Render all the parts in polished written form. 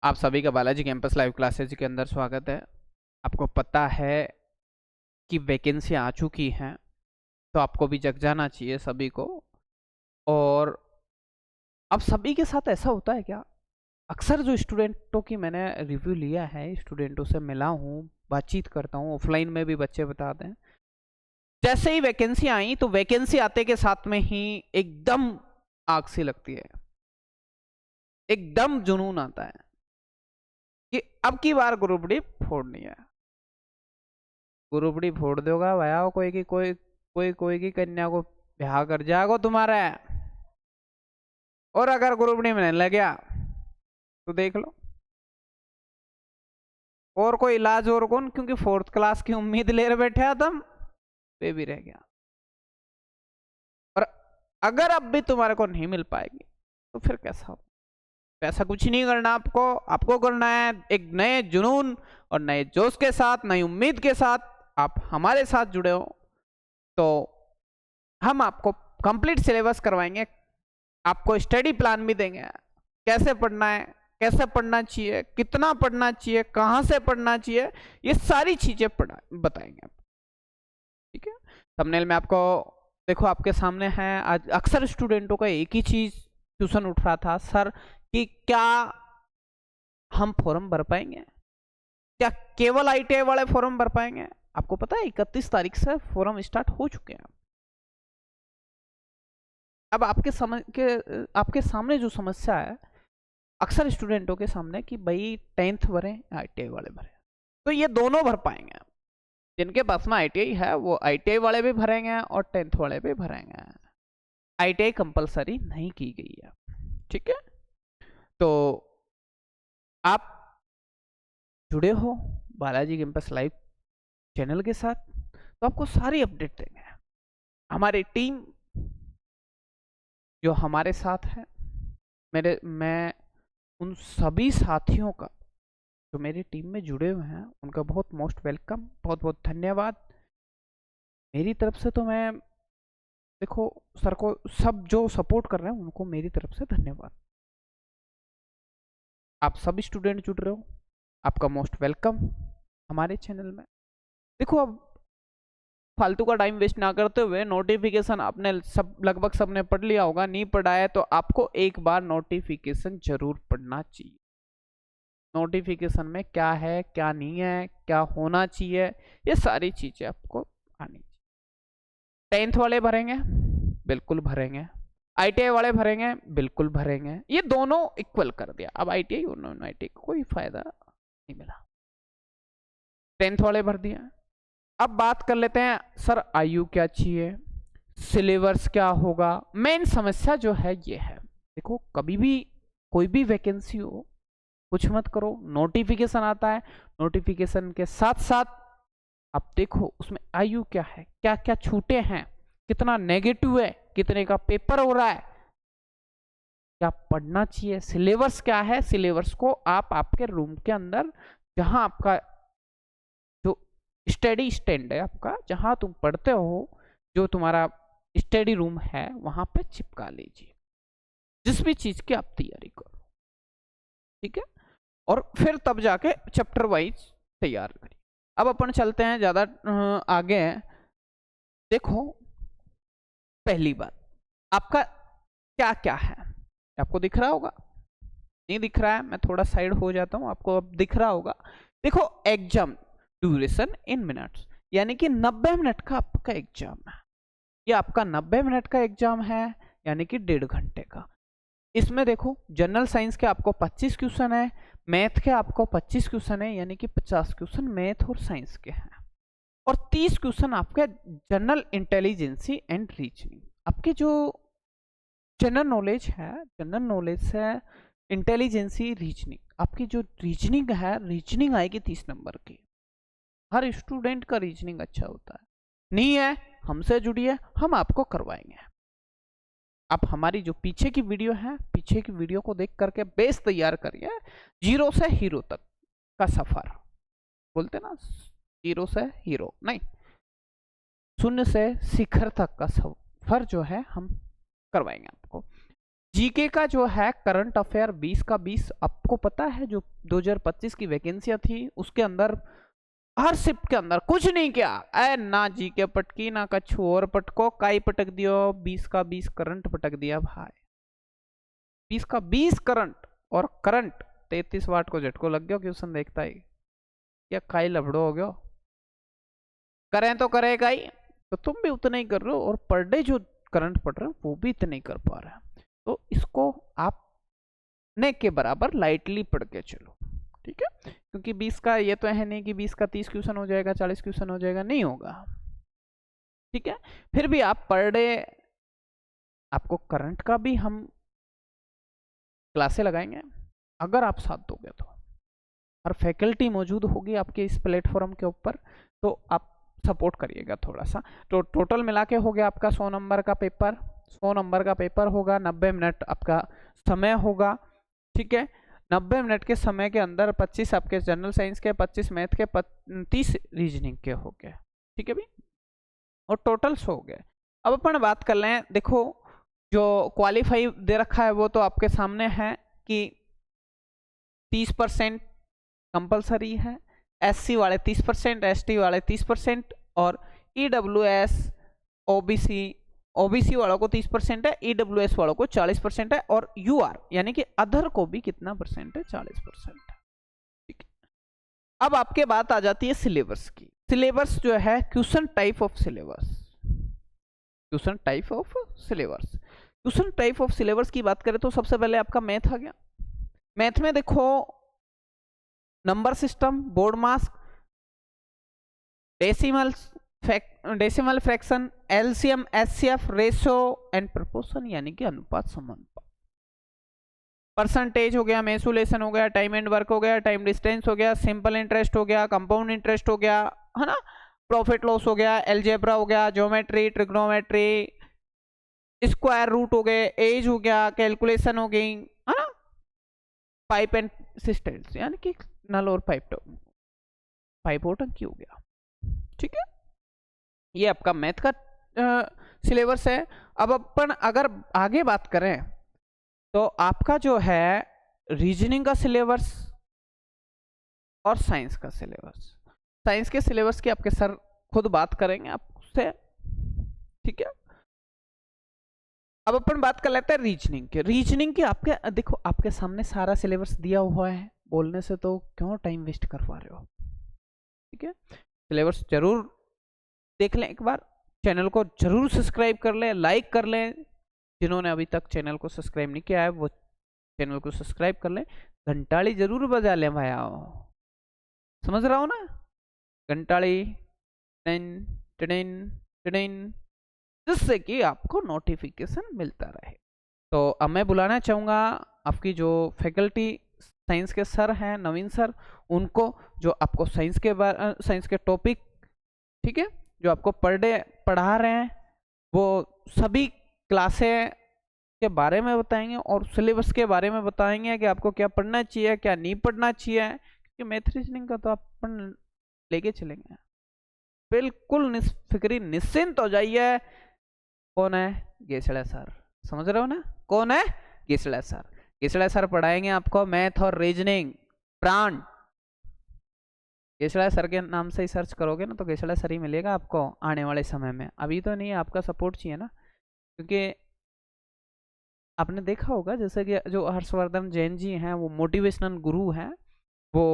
आप सभी का बालाजी कैंपस लाइव क्लासेज के अंदर स्वागत है। आपको पता है कि वैकेंसी आ चुकी हैं, तो आपको भी जग जाना चाहिए सभी को। और अब सभी के साथ ऐसा होता है क्या? अक्सर जो स्टूडेंटों की मैंने रिव्यू लिया है, स्टूडेंटों से मिला हूँ, बातचीत करता हूँ, ऑफलाइन में भी बच्चे बताते हैं, जैसे ही वैकेंसी आई तो वैकेंसी आते के साथ में ही एकदम आग सी लगती है, एकदम जुनून आता है कि अब की बार ग्रुप डी फोड़नी है। गुरुबड़ी फोड़ दोगा भैया, कोई की कन्या को ब्याह कर जाएगा तुम्हारा। और अगर गुरुबड़ी में नहीं लग गया तो देख लो, और कोई इलाज और कौन, क्योंकि फोर्थ क्लास की उम्मीद ले रहे बैठे तुम, वे भी रह गया। और अगर अब भी तुम्हारे को नहीं मिल पाएगी तो फिर कैसा हो? ऐसा कुछ नहीं करना आपको। आपको करना है एक नए जुनून और नए जोश के साथ, नई उम्मीद के साथ आप हमारे साथ जुड़े हो, तो हम आपको कंप्लीट सिलेबस करवाएंगे, आपको स्टडी प्लान भी देंगे, कैसे पढ़ना है, कैसे पढ़ना चाहिए, कितना पढ़ना चाहिए, कहाँ से पढ़ना चाहिए, ये सारी चीजें बताएंगे आपको। ठीक है। थंबनेल में आपको देखो, आपके सामने है। आज अक्सर स्टूडेंटों का एक ही चीज ट्यूशन उठ रहा था, सर कि क्या हम फॉर्म भर पाएंगे, क्या केवल आईटीआई वाले फॉर्म भर पाएंगे? आपको पता है 31 तारीख से फॉर्म स्टार्ट हो चुके हैं। अब आपके सामने जो समस्या है अक्सर स्टूडेंटों के सामने कि भाई 10th भरे, आईटीआई वाले भरे, तो ये दोनों भर पाएंगे। जिनके पास में आईटीआई है वो आईटीआई वाले भी भरेंगे और 10th वाले भी भरेंगे। आईटीआई कंपलसरी नहीं की गई है। ठीक है। तो आप जुड़े हो बालाजी कैंपस लाइव चैनल के साथ, तो आपको सारी अपडेट देंगे। हमारी टीम जो हमारे साथ है, मैं उन सभी साथियों का जो मेरी टीम में जुड़े हुए हैं उनका बहुत मोस्ट वेलकम, बहुत बहुत धन्यवाद। मेरी तरफ से तो मैं देखो सर को, सब जो सपोर्ट कर रहे हैं उनको मेरी तरफ से धन्यवाद। आप सभी स्टूडेंट जुड़ रहे हो, आपका मोस्ट वेलकम हमारे चैनल में। देखो अब फालतू का टाइम वेस्ट ना करते हुए, नोटिफिकेशन आपने सब लगभग सबने पढ़ लिया होगा, नहीं पढ़ा है तो आपको एक बार नोटिफिकेशन जरूर पढ़ना चाहिए। नोटिफिकेशन में क्या है, क्या नहीं है, क्या होना चाहिए, ये सारी चीजें आपको आनी चाहिए। 10th वाले भरेंगे, बिल्कुल भरेंगे। आईटीआई वाले भरेंगे, बिल्कुल भरेंगे। ये दोनों इक्वल कर दिया। अब आईटीआई और नॉन आईटीआई को कोई फायदा नहीं मिला, 10th वाले भर दिया। अब बात कर लेते हैं, सर आयु क्या चाहिए, सिलेबस क्या होगा। मेन समस्या जो है ये है, देखो कभी भी कोई भी वैकेंसी हो, कुछ मत करो, नोटिफिकेशन आता है, नोटिफिकेशन के साथ साथ आप देखो उसमें आयु क्या है, क्या क्या छूटे हैं, कितना नेगेटिव है, कितने का पेपर हो रहा है, क्या पढ़ना चाहिए, सिलेबस क्या है। सिलेबस को आप आपके रूम के अंदर, जहां आपका जो स्टडी स्टैंड है, आपका जहां तुम पढ़ते हो, जो तुम्हारा स्टडी रूम है, वहां पे चिपका लीजिए, जिस भी चीज की आप तैयारी करो। ठीक है। और फिर तब जाके चैप्टर वाइज तैयार करिए। अब अपन चलते हैं ज्यादा आगे। देखो पहली बात, आपका क्या क्या है, आपको दिख रहा होगा, नहीं दिख रहा है मैं थोड़ा साइड हो जाता हूं, आपको अब दिख रहा होगा। देखो एग्जाम ड्यूरेशन इन मिनट्स, यानी कि 90 मिनट का आपका एग्जाम है। ये आपका 90 मिनट का एग्जाम है, यानी कि 1.5 घंटे का। इसमें देखो जनरल साइंस के आपको 25 क्वेश्चन है, मैथ के आपको 25 क्वेश्चन है, यानी कि 50 क्वेश्चन मैथ और साइंस के हैं, और 30 क्वेश्चन आपके जनरल इंटेलिजेंसी एंड रीजनिंग। आपके जो जनरल नॉलेज है, जनरल नॉलेज से इंटेलिजेंसी रीजनिंग, आपकी जो रीजनिंग है, रीजनिंग आएगी 30 नंबर की। हर स्टूडेंट का रीजनिंग अच्छा होता है, नहीं है हमसे जुड़िए, हम आपको करवाएंगे। आप हमारी जो पीछे की वीडियो है, पीछे की वीडियो को देख करके बेस तैयार करिए। 0 से हीरो तक का सफर, बोलते ना, 0 से हीरो नहीं, 0 से शिखर तक का सफर जो है हम करवाएंगे आपको। जीके का जो है करंट अफेयर 20 का 20, आपको पता है जो 2025 की वैकेंसियां थी उसके अंदर हर शिफ्ट के अंदर कुछ नहीं किया, ए ना जीके पटकी ना कछु और पटको, काई पटक दियो 20 का 20 करंट पटक दिया भाई। 20 का 20 करंट, और करंट 33 वाट को झटको लग गया क्वेश्चन देखता ही, क्या काई लफड़ो हो गयो, करें तो करेगा ही, तो तुम भी उतना ही कर रहे हो और पर डे जो करंट पड़ रहा है वो भी इतना ही कर पा रहे हैं, तो इसको आप ने के बराबर लाइटली पढ़ के चलो, ठीक है। क्योंकि 20 का ये तो है नहीं कि 20 का 30 क्वेश्चन हो जाएगा, 40 क्वेश्चन हो जाएगा, नहीं होगा, ठीक है। फिर भी आप पर डे आपको करंट का भी हम क्लासे लगाएंगे अगर आप साथ दोगे तो, और फैकल्टी मौजूद होगी आपके इस प्लेटफॉर्म के ऊपर, तो आप सपोर्ट करिएगा थोड़ा सा। तो टोटल मिला के हो गया आपका 100 नंबर का पेपर, 100 नंबर का पेपर होगा, 90 मिनट आपका समय होगा, ठीक है। 90 मिनट के समय के अंदर 25 आपके जनरल साइंस के, 25 मैथ के, 30 रीजनिंग के हो गए, ठीक है भी, और टोटल 100 हो गए। अब अपन बात कर लें, देखो जो क्वालिफाई दे रखा है वो तो आपके सामने है कि 30% कंपलसरी है, एससी वाले 30%, एसटी वाले 30%, और ईडब्ल्यूएस ओबीसी, ओबीसी वालों को 30% है, ईडब्ल्यूएस वालों को 40% है, और यूआर यानी कि अदर को भी कितना परसेंट है, 40% है, ठीक है। अब आपके बात आ जाती है सिलेबस की। सिलेबस जो है question type of syllabus, question type of syllabus, question type of syllabus की बात करें तो सबसे पहले आपका मैथ आ गया। मैथ में देखो number system, board mask, decimal fraction, LCM, HCF, ratio and proportion यानी कि अनुपात समानुपात, परसेंटेज हो गया, मेसुलेशन हो गया, टाइम एंड वर्क हो गया, टाइम डिस्टेंस हो गया, सिंपल इंटरेस्ट हो गया, कंपाउंड इंटरेस्ट हो गया, है ना, प्रॉफिट लॉस हो गया, एलजेब्रा हो गया, ज्योमेट्री, ट्रिग्नोमेट्री, स्क्वायर रूट हो गए, एज हो गया, कैलकुलेशन हो गई, है ना, पाइप एंड सिस्टम्स यानी कि नल और पाइप और टंकी हो गया, ठीक है। ये आपका मैथ का सिलेबस है। अब अपन अगर आगे बात करें तो आपका जो है रीजनिंग का सिलेबस और साइंस का सिलेबस, साइंस के सिलेबस की आपके सर खुद बात करेंगे आपसे, ठीक है। अब अपन बात कर लेते हैं रीजनिंग के। रीजनिंग की आपके देखो आपके सामने सारा सिलेबस दिया हुआ है, बोलने से तो क्यों टाइम वेस्ट करवा रहे हो, ठीक है। सिलेबस जरूर देख लें एक बार, चैनल को जरूर सब्सक्राइब कर लें, लाइक कर लें, जिन्होंने अभी तक चैनल को सब्सक्राइब नहीं किया है वो चैनल को सब्सक्राइब कर लें, घंटाड़ी जरूर बजा लें भाई, समझ रहा हो ना, घंटाड़ी टिन टिन टिन, जिससे कि आपको नोटिफिकेशन मिलता रहे। तो अब मैं बुलाना चाहूँगा आपकी जो फैकल्टी साइंस के सर हैं, नवीन सर, उनको जो आपको साइंस के टॉपिक, ठीक है, जो आपको पर डे पढ़ा रहे हैं वो सभी क्लासें के बारे में बताएंगे और सिलेबस के बारे में बताएंगे कि आपको क्या पढ़ना चाहिए क्या नहीं पढ़ना चाहिए, क्योंकि मैथ रीजनिंग का तो अपन लेके चलेंगे, बिल्कुल निष्फिक्री निश्चिंत हो जाइए। कौन है, गेसड़ा सर, समझ रहे हो ना, कौन है, गेसड़ा सर, गेसड़ा सर पढ़ाएंगे आपको मैथ और रीजनिंग प्राण। गेसड़ा सर के नाम से ही सर्च करोगे ना तो गेसड़ा सर ही मिलेगा आपको आने वाले समय में, अभी तो नहीं, आपका सपोर्ट चाहिए ना, क्योंकि आपने देखा होगा जैसे कि जो हर्षवर्धन जैन जी हैं वो मोटिवेशनल गुरु हैं, वो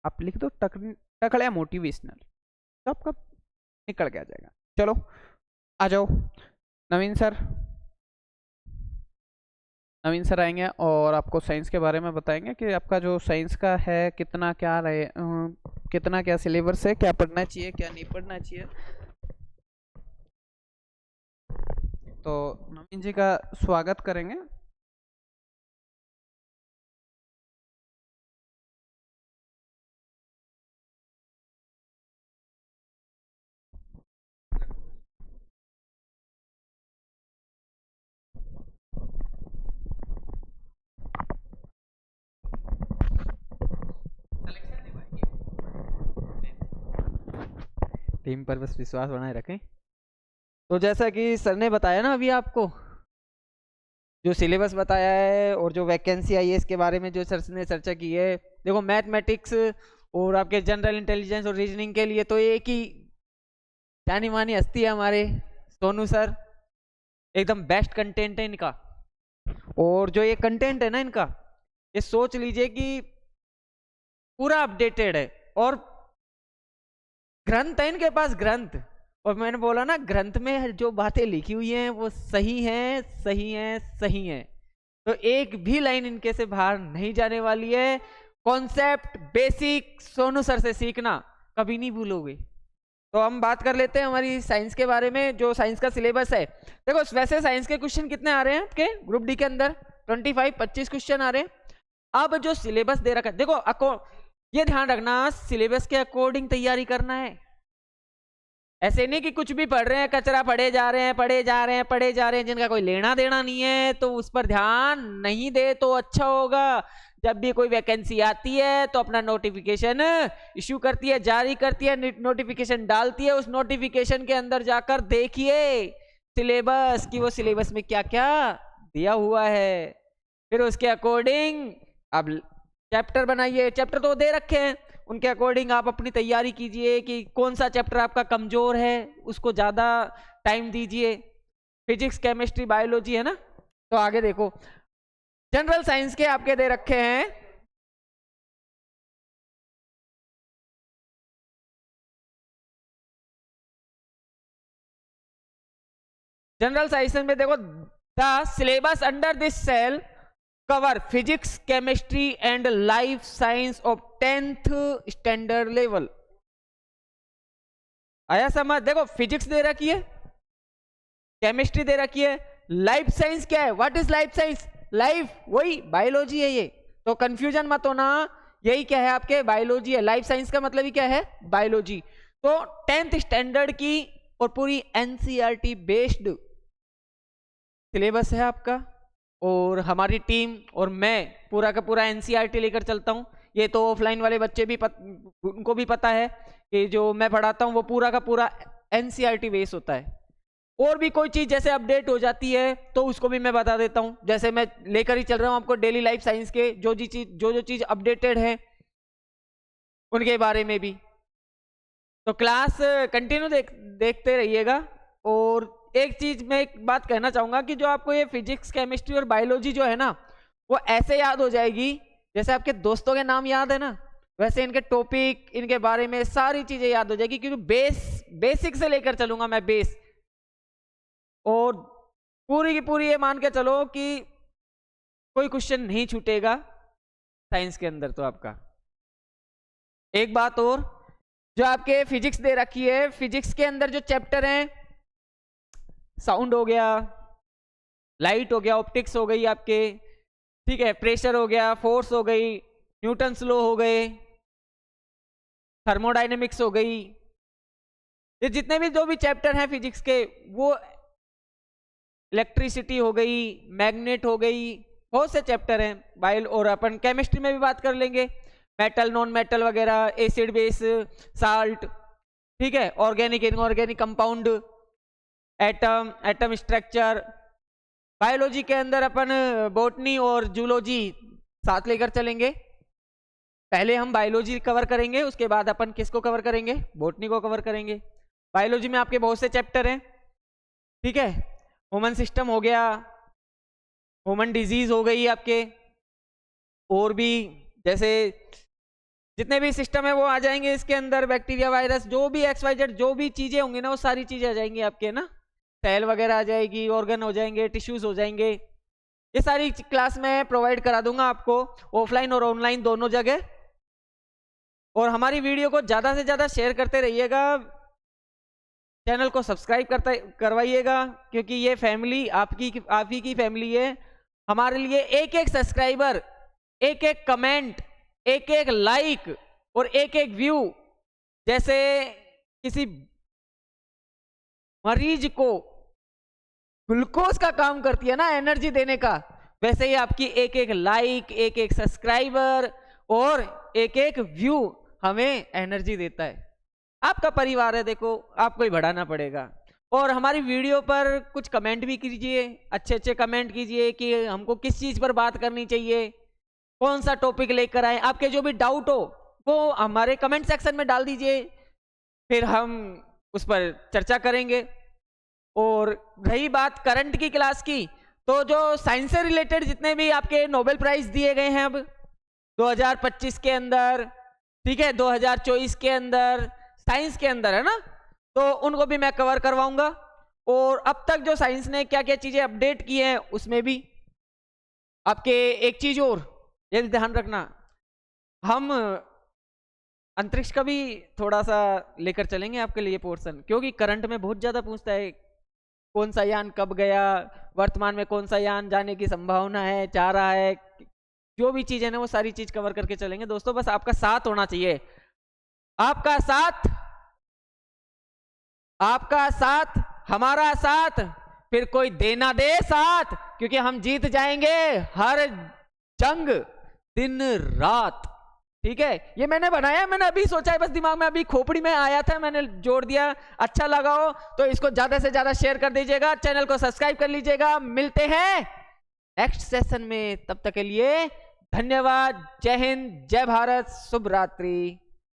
आप लिख दो टकड़िया मोटिवेशनल तो आपका निकल के आ जाएगा। चलो आ जाओ, नवीन सर, नवीन सर आएंगे और आपको साइंस के बारे में बताएंगे कि आपका जो साइंस का है कितना क्या रहे, कितना क्या सिलेबस है, क्या पढ़ना चाहिए क्या नहीं पढ़ना चाहिए। तो नवीन जी का स्वागत करेंगे। टीम पर बस विश्वास बनाए रखें। तो जैसा कि सर ने बताया ना अभी आपको, जो सिलेबस बताया है और जो वैकेंसी आई है इसके बारे में जो सर ने चर्चा की है, देखो मैथमेटिक्स और आपके जनरल इंटेलिजेंस और रीजनिंग के लिए तो एक ही जानी मानी हस्ती है हमारे सोनू सर, एकदम बेस्ट कंटेंट है इनका। और जो ये कंटेंट है ना इनका, ये सोच लीजिए कि पूरा अपडेटेड है, और ग्रंथ है इनके पास, ग्रंथ। और मैंने बोला ना, ग्रंथ में जो बातें लिखी हुई हैं वो सही हैं, सही हैं, सही हैं। तो एक भी लाइन इनके से बाहर नहीं जाने वाली है। कॉन्सेप्ट बेसिक सोनू सर से सीखना कभी नहीं भूलोगे। तो हम बात कर लेते हैं हमारी साइंस के बारे में, जो साइंस का सिलेबस है। देखो वैसे साइंस के क्वेश्चन कितने आ रहे हैं आपके ग्रुप डी के अंदर? 25 क्वेश्चन आ रहे हैं। अब जो सिलेबस दे रखा है, देखो ये ध्यान रखना, सिलेबस के अकॉर्डिंग तैयारी करना है। ऐसे नहीं कि कुछ भी पढ़ रहे हैं, कचरा पढ़े जा रहे हैं, पढ़े जा रहे हैं, पढ़े जा रहे हैं, जिनका कोई लेना देना नहीं है, तो उस पर ध्यान नहीं दे तो अच्छा होगा। जब भी कोई वैकेंसी आती है तो अपना नोटिफिकेशन इश्यू करती है, जारी करती है, नोटिफिकेशन डालती है, उस नोटिफिकेशन के अंदर जाकर देखिए सिलेबस कि वो सिलेबस में क्या क्या दिया हुआ है। फिर उसके अकॉर्डिंग अब चैप्टर बनाइए। चैप्टर तो दे रखे हैं, उनके अकॉर्डिंग आप अपनी तैयारी कीजिए कि कौन सा चैप्टर आपका कमजोर है, उसको ज्यादा टाइम दीजिए। फिजिक्स, केमिस्ट्री, बायोलॉजी है ना। तो आगे देखो, जनरल साइंस के आपके दे रखे हैं जनरल साइंस में देखो, the syllabus under this cell cover physics, chemistry and life science of 10th standard level. आया समझ? देखो फिजिक्स दे रखी है, केमिस्ट्री दे रखी है, लाइफ साइंस क्या है? What is life science? Life वही बायोलॉजी है ये, तो कंफ्यूजन मत होना, यही क्या है आपके? बायोलॉजी है। लाइफ साइंस का मतलब ही क्या है? बायोलॉजी। तो 10th स्टैंडर्ड की और पूरी एनसीईआरटी बेस्ड सिलेबस है आपका। और हमारी टीम और मैं पूरा का पूरा एनसीईआरटी लेकर चलता हूँ। ये तो ऑफलाइन वाले बच्चे भी उनको भी पता है कि जो मैं पढ़ाता हूँ वो पूरा का पूरा एनसीईआरटी बेस होता है। और भी कोई चीज जैसे अपडेट हो जाती है तो उसको भी मैं बता देता हूँ। जैसे मैं लेकर ही चल रहा हूँ आपको डेली लाइफ साइंस के जो चीज अपडेटेड है उनके बारे में भी। तो क्लास कंटिन्यू देखते रहिएगा। और एक चीज मैं एक बात कहना चाहूंगा कि जो आपको ये फिजिक्स, केमिस्ट्री और बायोलॉजी जो है ना, वो ऐसे याद हो जाएगी जैसे आपके दोस्तों के नाम याद है ना, वैसे इनके टॉपिक, इनके बारे में सारी चीजें याद हो जाएगी, क्योंकि बेसिक से लेकर चलूंगा मैं, बेस। और पूरी की पूरी ये मान के चलो कि कोई क्वेश्चन नहीं छूटेगा साइंस के अंदर। तो आपका एक बात और, जो आपके फिजिक्स दे रखी है, फिजिक्स के अंदर जो चैप्टर हैं, साउंड हो गया, लाइट हो गया, ऑप्टिक्स हो गई आपके, ठीक है, प्रेशर हो गया, फोर्स हो गई, न्यूटन्स लॉ हो गए, थर्मोडायनेमिक्स हो गई, ये जितने भी जो भी चैप्टर हैं फिजिक्स के, वो इलेक्ट्रिसिटी हो गई, मैग्नेट हो गई, बहुत से चैप्टर हैं। बायो और अपन केमिस्ट्री में भी बात कर लेंगे, मेटल, नॉन मेटल वगैरह, एसिड, बेस, साल्ट, ठीक है, organic, inorganic compound, atom structure. Biology के अंदर अपन बॉटनी और जूलॉजी साथ लेकर चलेंगे। पहले हम बायोलॉजी कवर करेंगे, उसके बाद अपन किसको कवर करेंगे? बॉटनी को कवर करेंगे। बायोलॉजी में आपके बहुत से चैप्टर हैं, ठीक है, ह्यूमन सिस्टम हो गया, ह्यूमन डिजीज हो गई आपके, और भी जैसे जितने भी सिस्टम है वो आ जाएंगे इसके अंदर, बैक्टीरिया, वायरस, जो भी XYZ जो भी चीजें होंगी ना, वो सारी चीजें आ जाएंगी आपके ना, सेल वगैरह आ जाएगी, ऑर्गन हो जाएंगे, टिश्यूज हो जाएंगे। ये सारी क्लास में प्रोवाइड करा दूंगा आपको, ऑफलाइन और ऑनलाइन दोनों जगह। और हमारी वीडियो को ज्यादा से ज्यादा शेयर करते रहिएगा, चैनल को सब्सक्राइब करवाइएगा, क्योंकि ये फैमिली आप ही की फैमिली है। हमारे लिए एक एक सब्सक्राइबर, एक एक कमेंट, एक एक लाइक और एक एक व्यू, जैसे किसी मरीज को ग्लूकोज का काम करती है ना एनर्जी देने का, वैसे ही आपकी एक एक लाइक, एक एक सब्सक्राइबर और एक एक व्यू हमें एनर्जी देता है। आपका परिवार है, देखो आपको ही बढ़ाना पड़ेगा। और हमारी वीडियो पर कुछ कमेंट भी कीजिए, अच्छे अच्छे कमेंट कीजिए कि हमको किस चीज़ पर बात करनी चाहिए, कौन सा टॉपिक लेकर आए। आपके जो भी डाउट हो वो हमारे कमेंट सेक्शन में डाल दीजिए, फिर हम उस पर चर्चा करेंगे। और रही बात करंट की क्लास की, तो जो साइंस से रिलेटेड जितने भी आपके नोबेल प्राइज दिए गए हैं अब 2025 के अंदर, ठीक है, 2024 के अंदर साइंस के अंदर, है ना, तो उनको भी मैं कवर करवाऊंगा। और अब तक जो साइंस ने क्या क्या चीजें अपडेट की हैं उसमें भी आपके एक चीज और ये ध्यान रखना, हम अंतरिक्ष का भी थोड़ा सा लेकर चलेंगे आपके लिए पोर्शन, क्योंकि करंट में बहुत ज्यादा पूछता है कौन सा यान कब गया, वर्तमान में कौन सा यान जाने की संभावना है, जा रहा है, जो भी चीजें ना वो सारी चीज कवर करके चलेंगे दोस्तों। बस आपका साथ होना चाहिए, आपका साथ, आपका साथ, हमारा साथ, फिर कोई देना दे साथ, क्योंकि हम जीत जाएंगे हर जंग दिन रात, ठीक है। ये मैंने बनाया, मैंने अभी सोचा है, बस दिमाग में अभी खोपड़ी में आया था, मैंने जोड़ दिया। अच्छा लगा हो तो इसको ज्यादा से ज्यादा शेयर कर दीजिएगा, चैनल को सब्सक्राइब कर लीजिएगा। मिलते हैं नेक्स्ट सेशन में, तब तक के लिए धन्यवाद। जय हिंद, जय भारत, शुभ रात्रि।